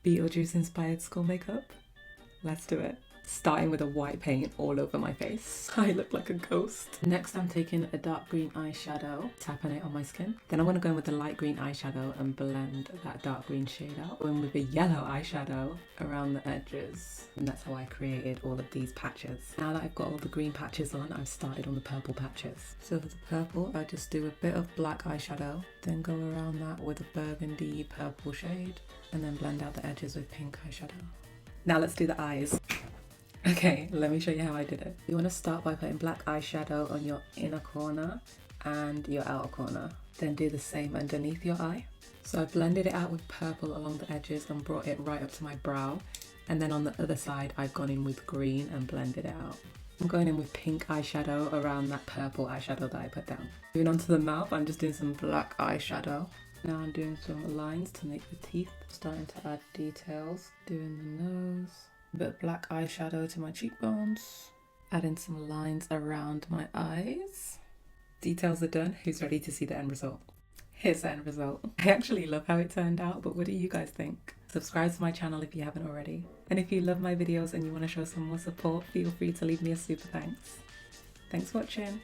Beetlejuice inspired school makeup. Let's do it. Starting with a white paint all over my face. I look like a ghost. Next I'm taking a dark green eyeshadow, tapping it on my skin. Then I'm going to go in with the light green eyeshadow and blend that dark green shade out. Going with a yellow eyeshadow around the edges. And that's how I created all of these patches. Now that I've got all the green patches on, I've started on the purple patches. So for the purple, I just do a bit of black eyeshadow, then go around that with a burgundy purple shade, and then blend out the edges with pink eyeshadow. Now let's do the eyes. Okay, let me show you how I did it. You want to start by putting black eyeshadow on your inner corner and your outer corner. Then do the same underneath your eye. So I blended it out with purple along the edges and brought it right up to my brow. And then on the other side, I've gone in with green and blended it out. I'm going in with pink eyeshadow around that purple eyeshadow that I put down. Moving on to the mouth, I'm just doing some black eyeshadow. Now I'm doing some lines to make the teeth. Starting to add details. Doing the nose. A bit of black eyeshadow to my cheekbones. Adding some lines around my eyes. Details are done. Who's ready to see the end result? Here's the end result. I actually love how it turned out, but what do you guys think? Subscribe to my channel if you haven't already. And if you love my videos and you want to show some more support, feel free to leave me a super thanks. Thanks for watching.